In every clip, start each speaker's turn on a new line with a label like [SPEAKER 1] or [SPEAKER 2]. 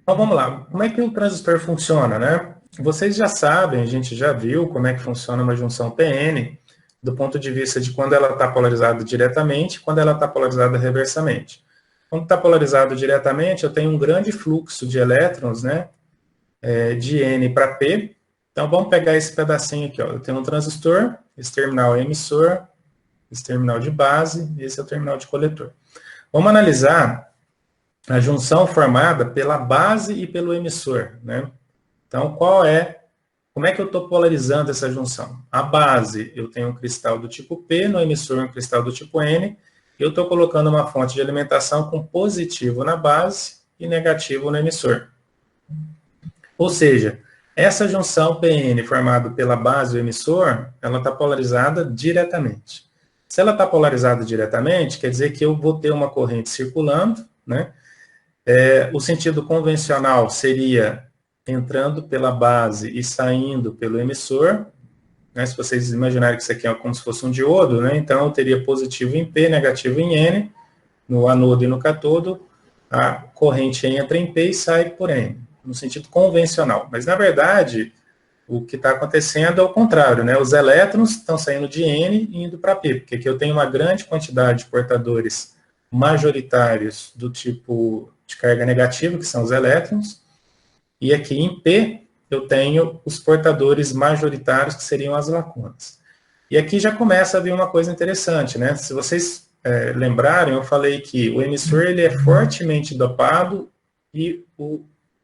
[SPEAKER 1] Então vamos lá, como é que um transistor funciona, né? Vocês já sabem, a gente já viu como é que funciona uma junção PN, do ponto de vista de quando ela está polarizada diretamente e quando ela está polarizada reversamente. Quando está polarizado diretamente, eu tenho um grande fluxo de elétrons, né, de N para P. Então vamos pegar esse pedacinho aqui, ó. Eu tenho um transistor, esse terminal é emissor, esse terminal de base, esse é o terminal de coletor. Vamos analisar a junção formada pela base e pelo emissor, né? Então, como é que eu estou polarizando essa junção? A base, eu tenho um cristal do tipo P, no emissor um cristal do tipo N, eu estou colocando uma fonte de alimentação com positivo na base e negativo no emissor. Ou seja, essa junção PN formada pela base e o emissor, ela está polarizada diretamente. Se ela está polarizada diretamente, quer dizer que eu vou ter uma corrente circulando, né? O sentido convencional seria entrando pela base e saindo pelo emissor, né? Se vocês imaginarem que isso aqui é como se fosse um diodo, né? Então eu teria positivo em P, negativo em N, no anodo e no catodo, a corrente entra em P e sai por N, no sentido convencional. Mas na verdade, o que está acontecendo é o contrário, né? Os elétrons estão saindo de N e indo para P, porque aqui eu tenho uma grande quantidade de portadores majoritários do tipo de carga negativa, que são os elétrons, e aqui em P eu tenho os portadores majoritários, que seriam as lacunas. E aqui já começa a vir uma coisa interessante, né? Se vocês lembrarem, eu falei que o emissor ele é fortemente dopado e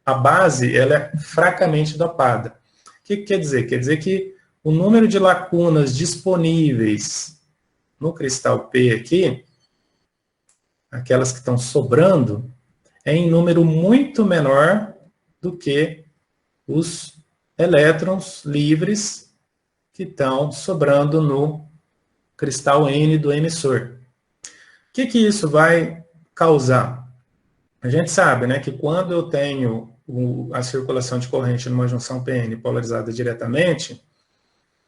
[SPEAKER 1] a base ela é fracamente dopada. O que quer dizer? Quer dizer que o número de lacunas disponíveis no cristal P aqui, aquelas que estão sobrando, é em número muito menor do que os elétrons livres que estão sobrando no cristal N do emissor. O que isso vai causar? A gente sabe, né, que quando eu tenho a circulação de corrente numa junção PN polarizada diretamente,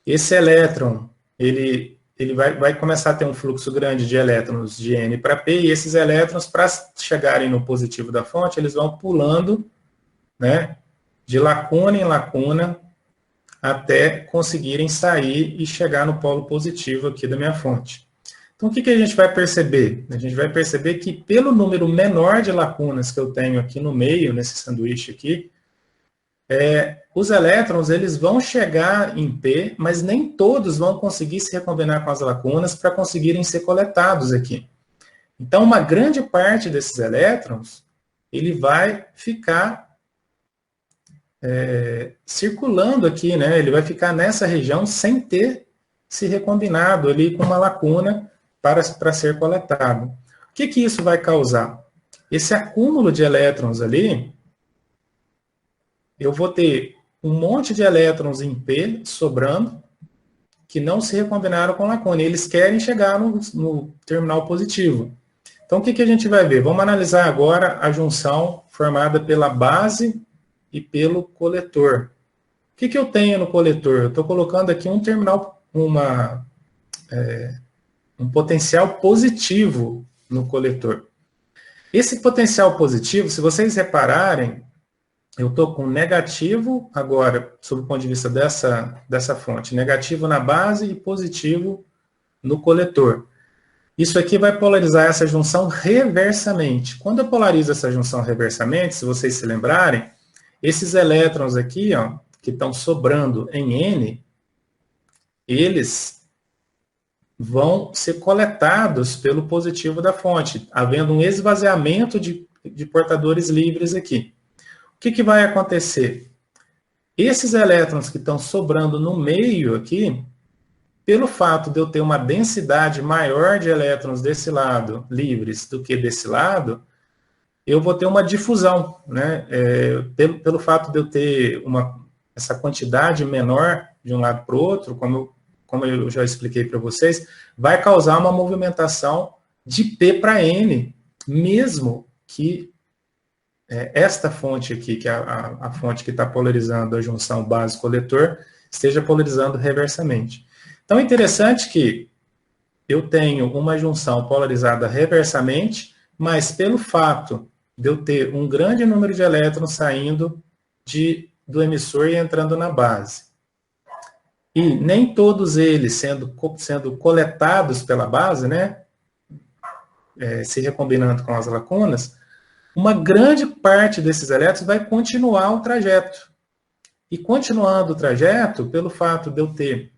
[SPEAKER 1] esse elétron, ele vai começar a ter um fluxo grande de elétrons de N para P, e esses elétrons, para chegarem no positivo da fonte, eles vão pulando, né, de lacuna em lacuna, até conseguirem sair e chegar no polo positivo aqui da minha fonte. Então, o que a gente vai perceber? A gente vai perceber que pelo número menor de lacunas que eu tenho aqui no meio, nesse sanduíche aqui, os elétrons eles vão chegar em P, mas nem todos vão conseguir se recombinar com as lacunas para conseguirem ser coletados aqui. Então, uma grande parte desses elétrons, ele vai ficar circulando aqui, né? Ele vai ficar nessa região sem ter se recombinado ali com uma lacuna para ser coletado. O que isso vai causar? Esse acúmulo de elétrons ali, eu vou ter um monte de elétrons em P sobrando, que não se recombinaram com lacuna. E eles querem chegar no terminal positivo. Então, o que a gente vai ver? Vamos analisar agora a junção formada pela base e pelo coletor. O que eu tenho no coletor? Eu estou colocando aqui um terminal, um potencial positivo no coletor. Esse potencial positivo, se vocês repararem, eu estou com negativo agora, sob o ponto de vista dessa fonte, negativo na base e positivo no coletor. Isso aqui vai polarizar essa junção reversamente. Quando eu polarizo essa junção reversamente, se vocês se lembrarem, esses elétrons aqui, ó, que estão sobrando em N, eles vão ser coletados pelo positivo da fonte, havendo um esvaziamento de portadores livres aqui. O que vai acontecer? Esses elétrons que estão sobrando no meio aqui, pelo fato de eu ter uma densidade maior de elétrons desse lado, livres, do que desse lado, eu vou ter uma difusão, né? Pelo fato de eu ter essa quantidade menor de um lado para o outro, como eu já expliquei para vocês, vai causar uma movimentação de P para N, mesmo que esta fonte aqui, que é a fonte que está polarizando a junção base-coletor, esteja polarizando reversamente. Então, é interessante que eu tenho uma junção polarizada reversamente, mas pelo fato de eu ter um grande número de elétrons saindo do emissor e entrando na base. E nem todos eles sendo coletados pela base, né, se recombinando com as lacunas, uma grande parte desses elétrons vai continuar o trajeto. E continuando o trajeto, pelo fato de eu ter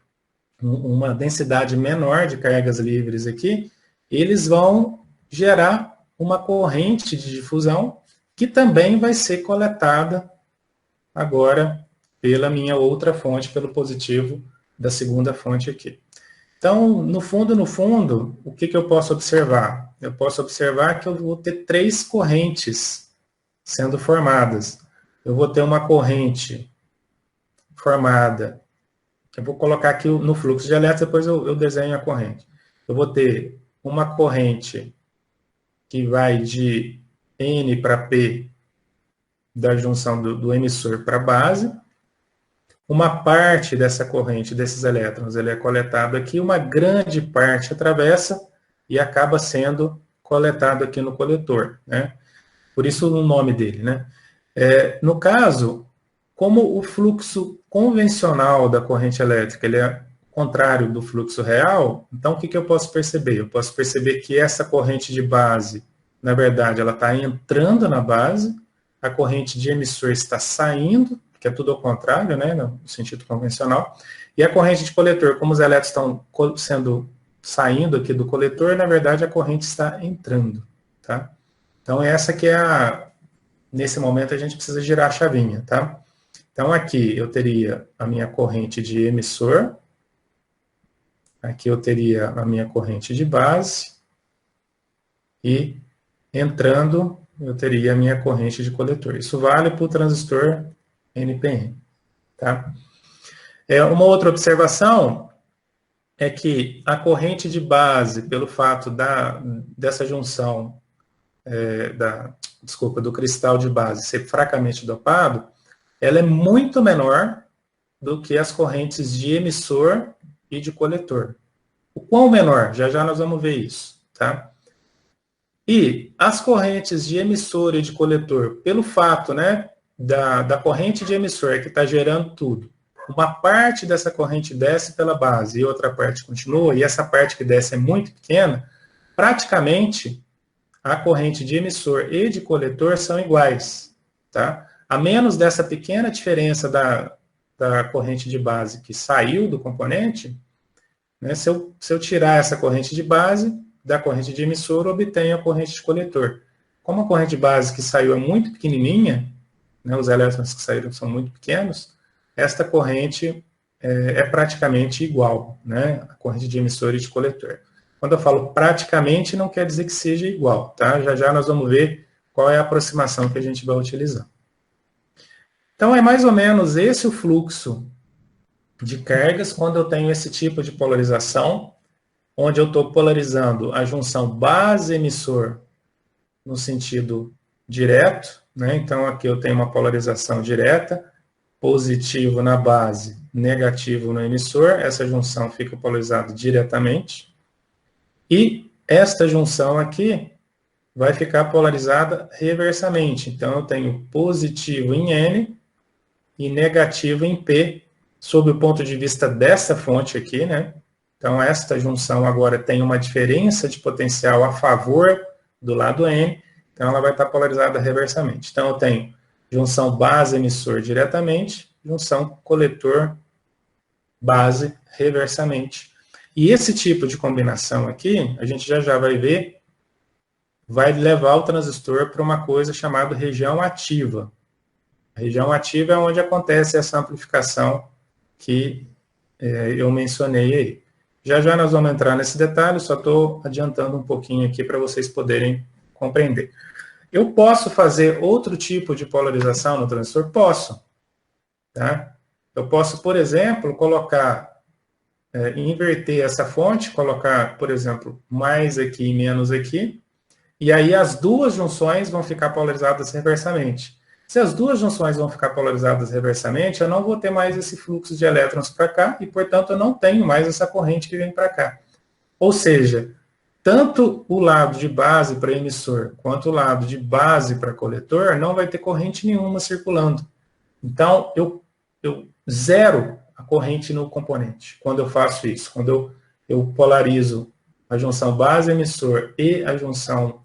[SPEAKER 1] uma densidade menor de cargas livres aqui, eles vão gerar uma corrente de difusão que também vai ser coletada agora pela minha outra fonte, pelo positivo da segunda fonte aqui. Então, no fundo, o que eu posso observar? Eu posso observar que eu vou ter 3 correntes sendo formadas. Eu vou ter uma corrente formada, eu vou colocar aqui no fluxo de elétrons, depois eu desenho a corrente. Eu vou ter uma corrente que vai de N para P, da junção do emissor para a base. Uma parte dessa corrente, desses elétrons, ele é coletado aqui, uma grande parte atravessa e acaba sendo coletado aqui no coletor, né? Por isso o nome dele, né? No caso, como o fluxo convencional da corrente elétrica ele é contrário do fluxo real, então o que eu posso perceber? Eu posso perceber que essa corrente de base, na verdade, ela está entrando na base, a corrente de emissor está saindo, que é tudo ao contrário, né, no sentido convencional, e a corrente de coletor, como os elétrons estão saindo aqui do coletor, na verdade a corrente está entrando, tá? Então essa que nesse momento a gente precisa girar a chavinha, tá? Então aqui eu teria a minha corrente de emissor, aqui eu teria a minha corrente de base, e entrando eu teria a minha corrente de coletor. Isso vale para o transistor NPN. Tá? Uma outra observação é que a corrente de base, pelo fato dessa junção do cristal de base ser fracamente dopado, ela é muito menor do que as correntes de emissor e de coletor. O quão menor? Já já nós vamos ver isso. Tá? E as correntes de emissor e de coletor, pelo fato, né, da corrente de emissor que está gerando tudo, uma parte dessa corrente desce pela base e outra parte continua, e essa parte que desce é muito pequena, praticamente a corrente de emissor e de coletor são iguais. Tá? A menos dessa pequena diferença da corrente de base que saiu do componente, né, se eu tirar essa corrente de base da corrente de emissor, eu obtenho a corrente de coletor. Como a corrente de base que saiu é muito pequenininha, né, os elétrons que saíram são muito pequenos, esta corrente é praticamente igual, né, a corrente de emissor e de coletor. Quando eu falo praticamente, não quer dizer que seja igual, tá? Já já nós vamos ver qual é a aproximação que a gente vai utilizar. Então, é mais ou menos esse o fluxo de cargas quando eu tenho esse tipo de polarização, onde eu estou polarizando a junção base-emissor no sentido direto, né? Então, aqui eu tenho uma polarização direta, positivo na base, negativo no emissor, essa junção fica polarizada diretamente, e esta junção aqui vai ficar polarizada reversamente. Então, eu tenho positivo em N e negativo em P, sob o ponto de vista dessa fonte aqui, né? Então, esta junção agora tem uma diferença de potencial a favor do lado N, então ela vai estar polarizada reversamente. Então, eu tenho junção base-emissor diretamente, junção coletor-base reversamente. E esse tipo de combinação aqui, a gente já vai ver, vai levar o transistor para uma coisa chamada região ativa. A região ativa é onde acontece essa amplificação que eu mencionei aí. Já já nós vamos entrar nesse detalhe, só estou adiantando um pouquinho aqui para vocês poderem compreender. Eu posso fazer outro tipo de polarização no transistor? Posso. Tá? Eu posso, por exemplo, inverter essa fonte, colocar, por exemplo, mais aqui e menos aqui, e aí as duas junções vão ficar polarizadas reversamente. Se as duas junções vão ficar polarizadas reversamente, eu não vou ter mais esse fluxo de elétrons para cá, e, portanto, eu não tenho mais essa corrente que vem para cá. Ou seja, tanto o lado de base para emissor, quanto o lado de base para coletor, não vai ter corrente nenhuma circulando. Então, eu zero a corrente no componente, quando eu faço isso. Quando eu polarizo a junção base-emissor e a junção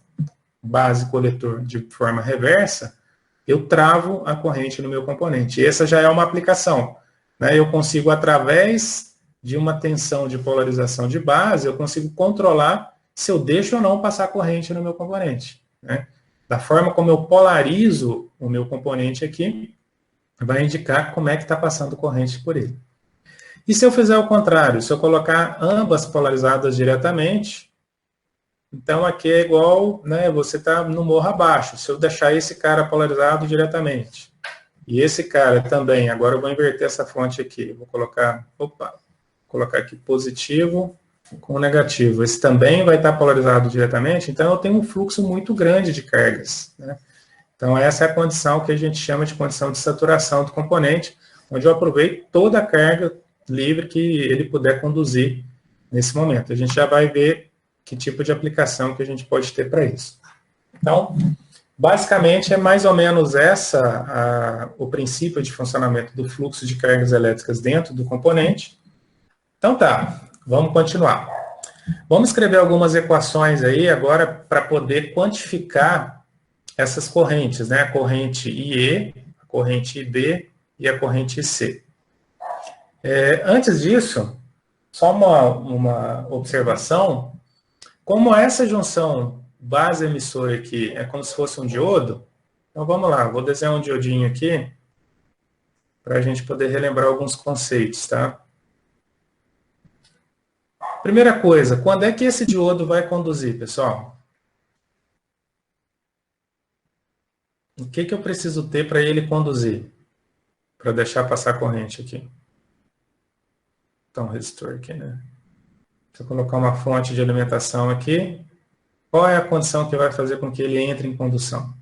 [SPEAKER 1] base-coletor de forma reversa, eu travo a corrente no meu componente. E essa já é uma aplicação, né? Eu consigo, através de uma tensão de polarização de base, eu consigo controlar se eu deixo ou não passar corrente no meu componente, né? Da forma como eu polarizo o meu componente aqui, vai indicar como é que está passando corrente por ele. E se eu fizer o contrário, se eu colocar ambas polarizadas diretamente, então aqui é igual, né, você está no morro abaixo. Se eu deixar esse cara polarizado diretamente, e esse cara também, agora eu vou inverter essa fonte aqui, vou colocar, colocar aqui positivo com negativo. Esse também vai estar polarizado diretamente, então eu tenho um fluxo muito grande de cargas, né? Então essa é a condição que a gente chama de condição de saturação do componente, onde eu aproveito toda a carga livre que ele puder conduzir nesse momento. A gente já vai ver que tipo de aplicação que a gente pode ter para isso. Então, basicamente é mais ou menos o princípio de funcionamento do fluxo de cargas elétricas dentro do componente. Então tá, vamos continuar. Vamos escrever algumas equações aí agora para poder quantificar essas correntes, né? A corrente IE, a corrente IB e a corrente IC. Antes disso, só uma observação. Como essa junção base-emissor aqui é como se fosse um diodo, então vamos lá, vou desenhar um diodinho aqui para a gente poder relembrar alguns conceitos, tá? Primeira coisa, quando é que esse diodo vai conduzir, pessoal? O que eu preciso ter para ele conduzir? Para deixar passar corrente aqui. Então, resistor aqui, né? Se eu colocar uma fonte de alimentação aqui, qual é a condição que vai fazer com que ele entre em condução?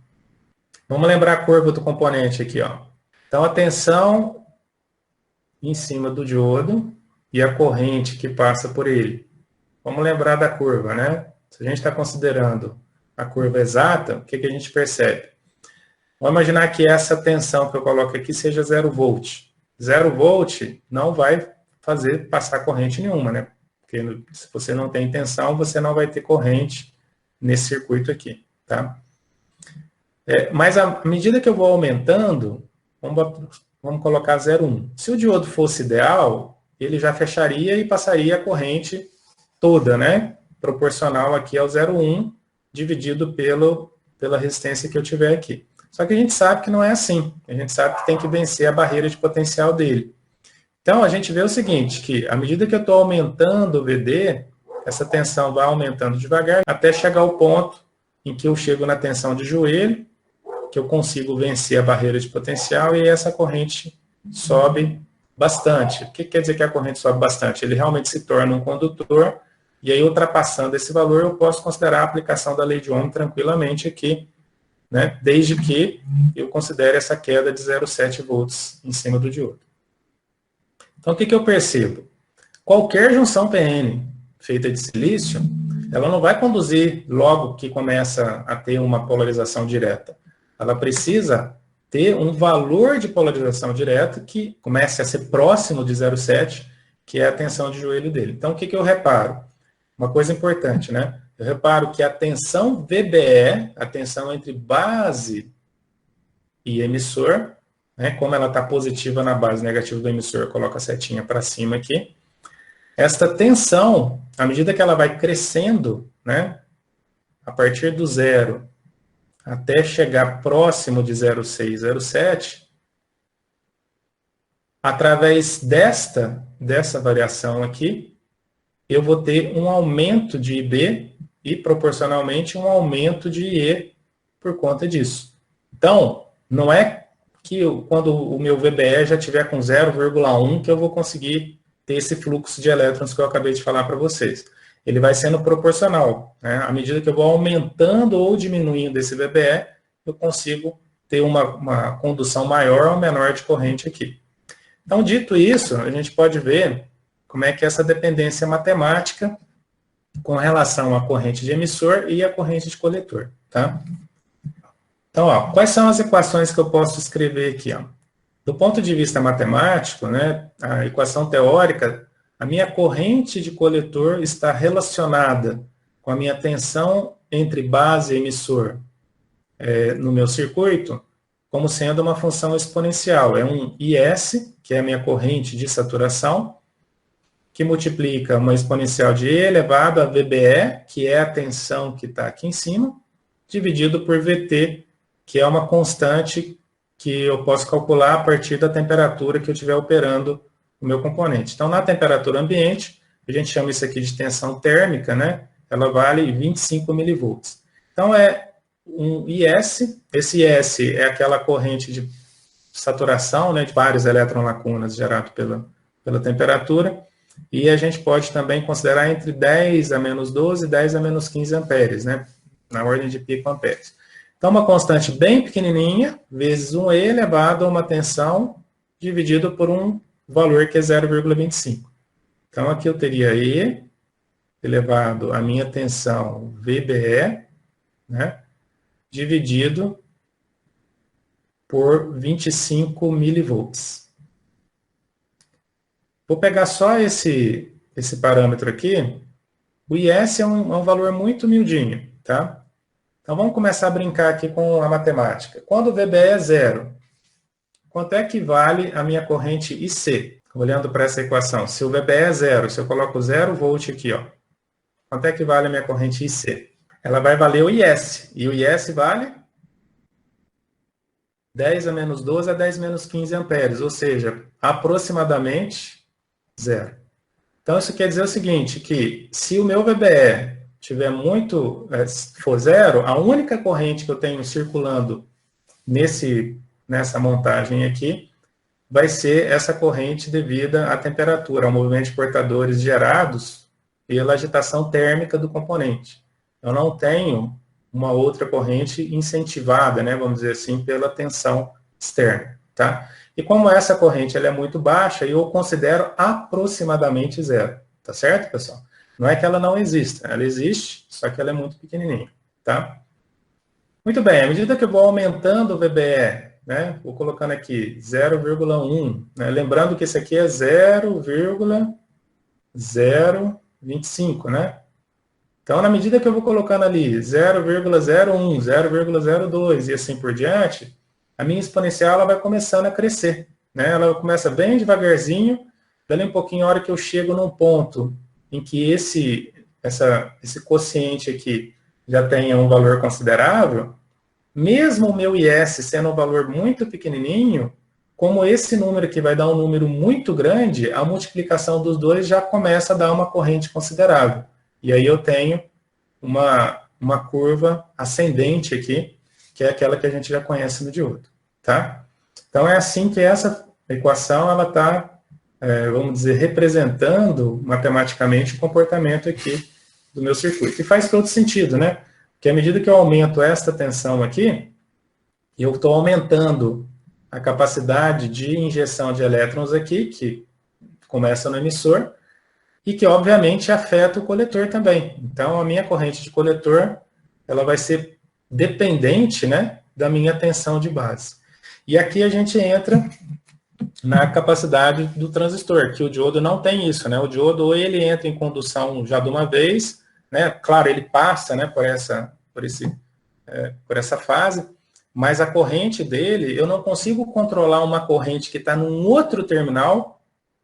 [SPEAKER 1] Vamos lembrar a curva do componente aqui, ó. Então, a tensão em cima do diodo e a corrente que passa por ele. Vamos lembrar da curva, né? Se a gente está considerando a curva exata, o que a gente percebe? Vamos imaginar que essa tensão que eu coloco aqui seja 0 volt. 0 volt não vai fazer passar corrente nenhuma, né? Porque se você não tem tensão, você não vai ter corrente nesse circuito aqui, tá? Mas à medida que eu vou aumentando, vamos colocar 0,1. Se o diodo fosse ideal, ele já fecharia e passaria a corrente toda, né? Proporcional aqui ao 0,1, dividido pela resistência que eu tiver aqui. Só que a gente sabe que não é assim. A gente sabe que tem que vencer a barreira de potencial dele. Então, a gente vê o seguinte, que à medida que eu estou aumentando o VD, essa tensão vai aumentando devagar, até chegar ao ponto em que eu chego na tensão de joelho, que eu consigo vencer a barreira de potencial e essa corrente sobe bastante. O que quer dizer que a corrente sobe bastante? Ele realmente se torna um condutor, e aí, ultrapassando esse valor, eu posso considerar a aplicação da lei de Ohm tranquilamente aqui, né? Desde que eu considere essa queda de 0,7 volts em cima do diodo. Então, o que eu percebo? Qualquer junção PN feita de silício, ela não vai conduzir logo que começa a ter uma polarização direta. Ela precisa ter um valor de polarização direta que comece a ser próximo de 0,7, que é a tensão de joelho dele. Então, o que eu reparo? Uma coisa importante, né? Eu reparo que a tensão VBE, a tensão entre base e emissor, né, como ela está positiva na base, negativa do emissor, eu coloco a setinha para cima aqui. Esta tensão, à medida que ela vai crescendo, né, a partir do 0 até chegar próximo de 0,6, 0,7, através dessa variação aqui, eu vou ter um aumento de IB e, proporcionalmente, um aumento de IE por conta disso. Então, não é que quando o meu VBE já estiver com 0,1 que eu vou conseguir ter esse fluxo de elétrons que eu acabei de falar para vocês. Ele vai sendo proporcional, né? À medida que eu vou aumentando ou diminuindo esse VBE, eu consigo ter uma condução maior ou menor de corrente aqui. Então, dito isso, a gente pode ver como é que essa dependência matemática com relação à corrente de emissor e à corrente de coletor, tá? Então, ó, quais são as equações que eu posso escrever aqui, ó? Do ponto de vista matemático, né, a equação teórica, a minha corrente de coletor está relacionada com a minha tensão entre base e emissor no meu circuito, como sendo uma função exponencial. É um IS, que é a minha corrente de saturação, que multiplica uma exponencial de E elevado a VBE, que é a tensão que está aqui em cima, dividido por VT, que é uma constante que eu posso calcular a partir da temperatura que eu estiver operando o meu componente. Então, na temperatura ambiente, a gente chama isso aqui de tensão térmica, né? Ela vale 25 milivolts. Então, é um IS. Esse IS é aquela corrente de saturação, né, de vários elétron-lacunas gerado pela temperatura. E a gente pode também considerar entre 10 a menos 12 e 10 a menos 15 amperes, né? Na ordem de picoamperes. Então, uma constante bem pequenininha, vezes um E elevado a uma tensão, dividido por um valor que é 0,25. Então, aqui eu teria E elevado a minha tensão VBE, né? Dividido por 25 milivolts. Vou pegar só esse parâmetro aqui. O IS é um valor muito miudinho, tá? Então, vamos começar a brincar aqui com a matemática. Quando o VBE é zero, quanto é que vale a minha corrente IC? Olhando para essa equação, se o VBE é zero, se eu coloco 0 volt aqui, ó, quanto é que vale a minha corrente IC? Ela vai valer o IS, e o IS vale 10 a menos 12 a 10 menos 15 amperes, ou seja, aproximadamente zero. Então, isso quer dizer o seguinte, que se o meu VBE for zero, a única corrente que eu tenho circulando nessa montagem aqui vai ser essa corrente devida à temperatura, ao movimento de portadores gerados pela agitação térmica do componente. Eu não tenho uma outra corrente incentivada, né, vamos dizer assim, pela tensão externa, tá? E como essa corrente ela é muito baixa, eu considero aproximadamente zero, tá certo, pessoal? Não é que ela não exista, ela existe, só que ela é muito pequenininha, tá? Muito bem, à medida que eu vou aumentando o VBE, né, vou colocando aqui 0,1, né, lembrando que esse aqui é 0,025, né? Então, na medida que eu vou colocando ali 0,01, 0,02 e assim por diante, a minha exponencial ela vai começando a crescer, né? Ela começa bem devagarzinho, dali um pouquinho, a hora que eu chego num ponto em que esse quociente aqui já tenha um valor considerável, mesmo o meu IS sendo um valor muito pequenininho, como esse número aqui vai dar um número muito grande, a multiplicação dos dois já começa a dar uma corrente considerável. E aí eu tenho uma curva ascendente aqui, que é aquela que a gente já conhece no diodo, tá? Então, é assim que essa equação, ela está, vamos dizer, representando matematicamente o comportamento aqui do meu circuito. E faz todo sentido, né? Porque à medida que eu aumento esta tensão aqui, eu estou aumentando a capacidade de injeção de elétrons aqui, que começa no emissor, e que, obviamente, afeta o coletor também. Então, a minha corrente de coletor, ela vai ser dependente, né, da minha tensão de base. E aqui a gente entra na capacidade do transistor, que o diodo não tem isso, né? O diodo, ou ele entra em condução já de uma vez, né? Claro, ele passa, né, por essa fase, mas a corrente dele, eu não consigo controlar uma corrente que está num outro terminal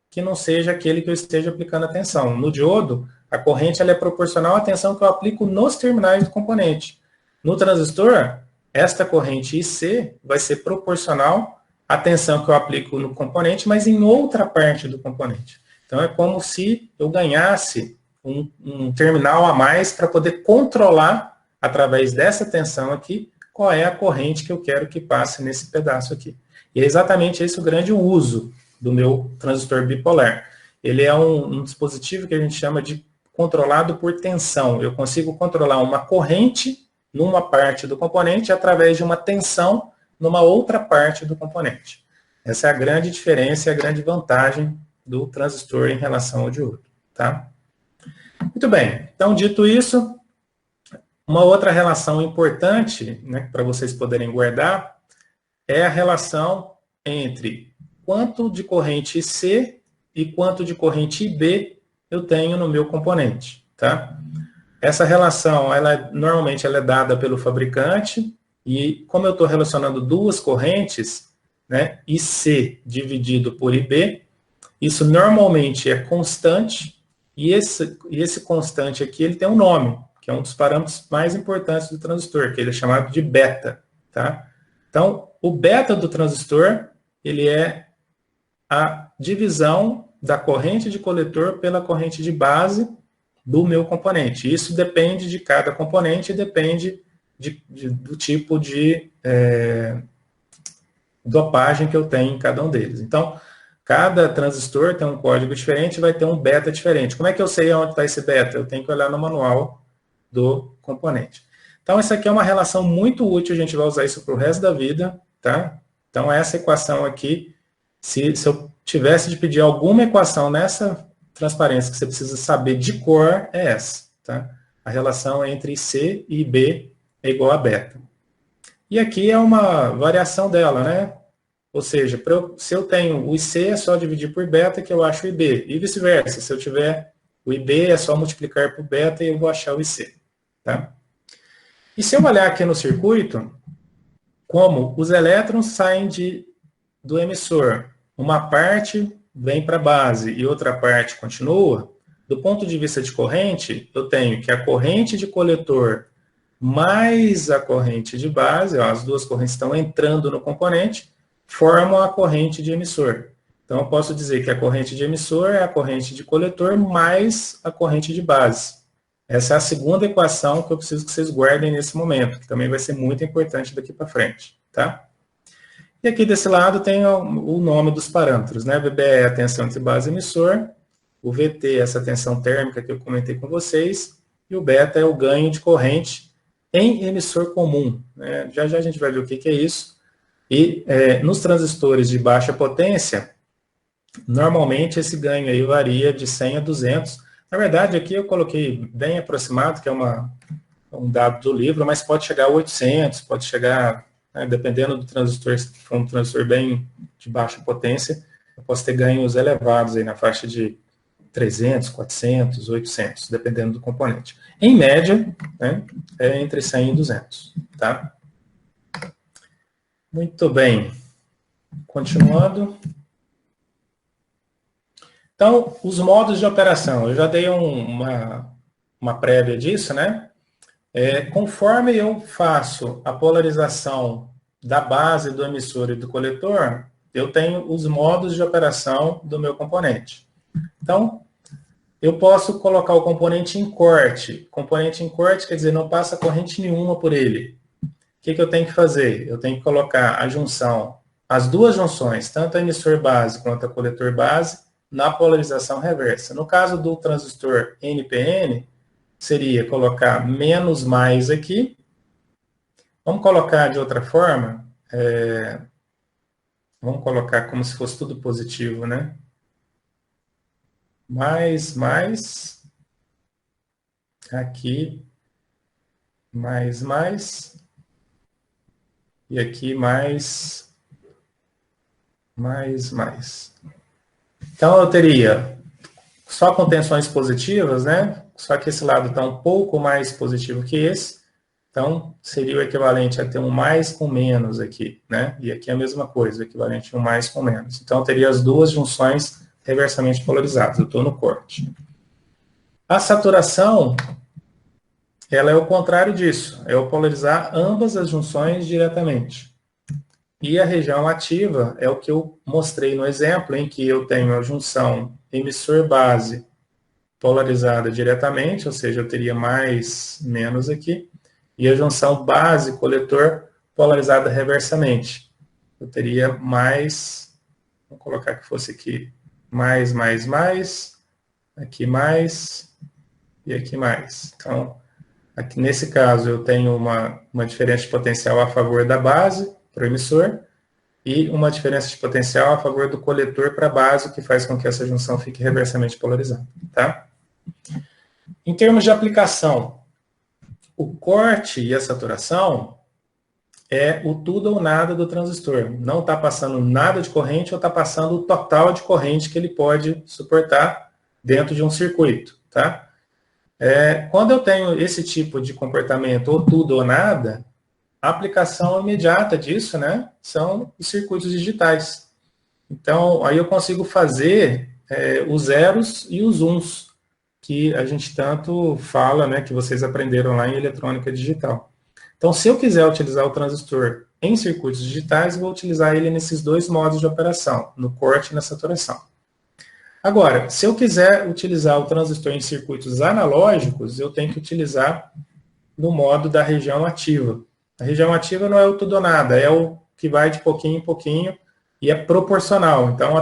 [SPEAKER 1] que não seja aquele que eu esteja aplicando a tensão. No diodo, a corrente ela é proporcional à tensão que eu aplico nos terminais do componente. No transistor, esta corrente IC vai ser proporcional à tensão que eu aplico no componente, mas em outra parte do componente. Então, é como se eu ganhasse um terminal a mais para poder controlar, através dessa tensão aqui, qual é a corrente que eu quero que passe nesse pedaço aqui. E é exatamente esse o grande uso do meu transistor bipolar. Ele é um dispositivo que a gente chama de controlado por tensão. Eu consigo controlar uma corrente numa parte do componente através de uma tensão numa outra parte do componente. Essa é a grande diferença e a grande vantagem do transistor em relação ao diodo, tá? Muito bem, então dito isso, uma outra relação importante, né, para vocês poderem guardar, é a relação entre quanto de corrente C e quanto de corrente IB eu tenho no meu componente, tá? Essa relação, normalmente ela é dada pelo fabricante, e como eu estou relacionando duas correntes, né, IC dividido por IB, isso normalmente é constante, e esse constante aqui ele tem um nome, que é um dos parâmetros mais importantes do transistor, que ele é chamado de beta, tá? Então, o beta do transistor, ele é a divisão da corrente de coletor pela corrente de base do meu componente. Isso depende de cada componente e depende do tipo de dopagem que eu tenho em cada um deles. Então, cada transistor tem um código diferente e vai ter um beta diferente. Como é que eu sei onde está esse beta? Eu tenho que olhar no manual do componente. Então, essa aqui é uma relação muito útil, a gente vai usar isso para o resto da vida, tá? Então, essa equação aqui, se eu tivesse de pedir alguma equação nessa transparência que você precisa saber de cor, é essa, tá? A relação entre C e B é igual a beta. E aqui é uma variação dela, né? Ou seja, se eu tenho o IC, é só dividir por beta que eu acho o IB. E vice-versa, se eu tiver o IB, é só multiplicar por beta e eu vou achar o IC, tá? E se eu olhar aqui no circuito, como os elétrons saem do emissor, uma parte vem para a base e outra parte continua, do ponto de vista de corrente, eu tenho que a corrente de coletor mais a corrente de base, ó, as duas correntes estão entrando no componente, formam a corrente de emissor. Então, eu posso dizer que a corrente de emissor é a corrente de coletor mais a corrente de base. Essa é a segunda equação que eu preciso que vocês guardem nesse momento, que também vai ser muito importante daqui para frente, tá? E aqui desse lado tem o nome dos parâmetros, né? VBE é a tensão entre base e emissor, o VT é essa tensão térmica que eu comentei com vocês, e o beta é o ganho de corrente em emissor comum, né? Já já a gente vai ver o que é isso. E nos transistores de baixa potência, normalmente esse ganho aí varia de 100 a 200. Na verdade, aqui eu coloquei bem aproximado, que é um dado do livro, mas pode chegar a 800, pode chegar, né, dependendo do transistor, se for um transistor bem de baixa potência, eu posso ter ganhos elevados aí na faixa de 300, 400, 800, dependendo do componente. Em média, né, é entre 100 e 200, tá? Muito bem. Continuando. Então, os modos de operação. Eu já dei uma prévia disso, né? Conforme eu faço a polarização da base do emissor e do coletor, eu tenho os modos de operação do meu componente. Então, eu posso colocar o componente em corte. Componente em corte quer dizer, não passa corrente nenhuma por ele. O que eu tenho que fazer? Eu tenho que colocar a junção, as duas junções, tanto a emissor base quanto a coletor base, na polarização reversa. No caso do transistor NPN, seria colocar menos mais aqui. Vamos colocar de outra forma. Vamos colocar como se fosse tudo positivo, né? Mais. Aqui. Mais. E aqui mais. Então, eu teria só com tensões positivas, né? Só que esse lado está um pouco mais positivo que esse. Então, seria o equivalente a ter um mais com menos aqui, né? E aqui é a mesma coisa, o equivalente a um mais com menos. Então, eu teria as duas junções reversamente polarizadas. Eu estou no corte. A saturação, ela é o contrário disso. É eu polarizar ambas as junções diretamente. E a região ativa é o que eu mostrei no exemplo, em que eu tenho a junção emissor-base polarizada diretamente, ou seja, eu teria mais, menos aqui, e a junção base-coletor polarizada reversamente. Eu teria mais, vou colocar que fosse aqui, mais, aqui mais, e aqui mais. Então, aqui nesse caso, eu tenho uma diferença de potencial a favor da base, para o emissor, e uma diferença de potencial a favor do coletor para a base, o que faz com que essa junção fique reversamente polarizada, tá? Em termos de aplicação, o corte e a saturação é o tudo ou nada do transistor. Não está passando nada de corrente ou está passando o total de corrente que ele pode suportar dentro de um circuito, tá? Quando eu tenho esse tipo de comportamento, ou tudo ou nada, a aplicação imediata disso, né, são os circuitos digitais. Então, aí eu consigo fazer os zeros e os uns, que a gente tanto fala, né, que vocês aprenderam lá em eletrônica digital. Então, se eu quiser utilizar o transistor em circuitos digitais, eu vou utilizar ele nesses dois modos de operação, no corte e na saturação. Agora, se eu quiser utilizar o transistor em circuitos analógicos, eu tenho que utilizar no modo da região ativa. A região ativa não é o tudo ou nada, é o que vai de pouquinho em pouquinho e é proporcional. Então,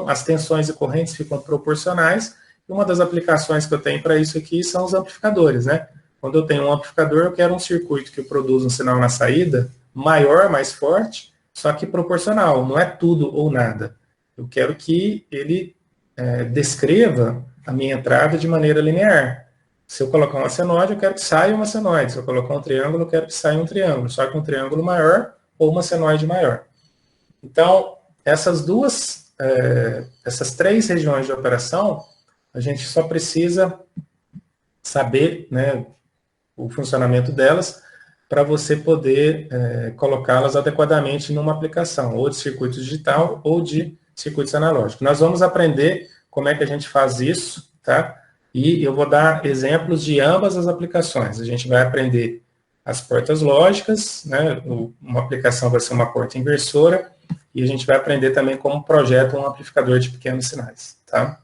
[SPEAKER 1] as tensões e correntes ficam proporcionais. E uma das aplicações que eu tenho para isso aqui são os amplificadores, né? Quando eu tenho um amplificador, eu quero um circuito que produza um sinal na saída maior, mais forte, só que proporcional, não é tudo ou nada. Eu quero que ele descreva a minha entrada de maneira linear. Se eu colocar uma senoide, eu quero que saia uma senoide. Se eu colocar um triângulo, eu quero que saia um triângulo, só que um triângulo maior ou uma senoide maior. Então, essas três regiões de operação, a gente só precisa saber, né, o funcionamento delas para você poder colocá-las adequadamente numa aplicação, ou de circuito digital ou de circuitos analógicos. Nós vamos aprender como é que a gente faz isso, tá? E eu vou dar exemplos de ambas as aplicações. A gente vai aprender as portas lógicas, né? Uma aplicação vai ser uma porta inversora, e a gente vai aprender também como projeta um amplificador de pequenos sinais, tá?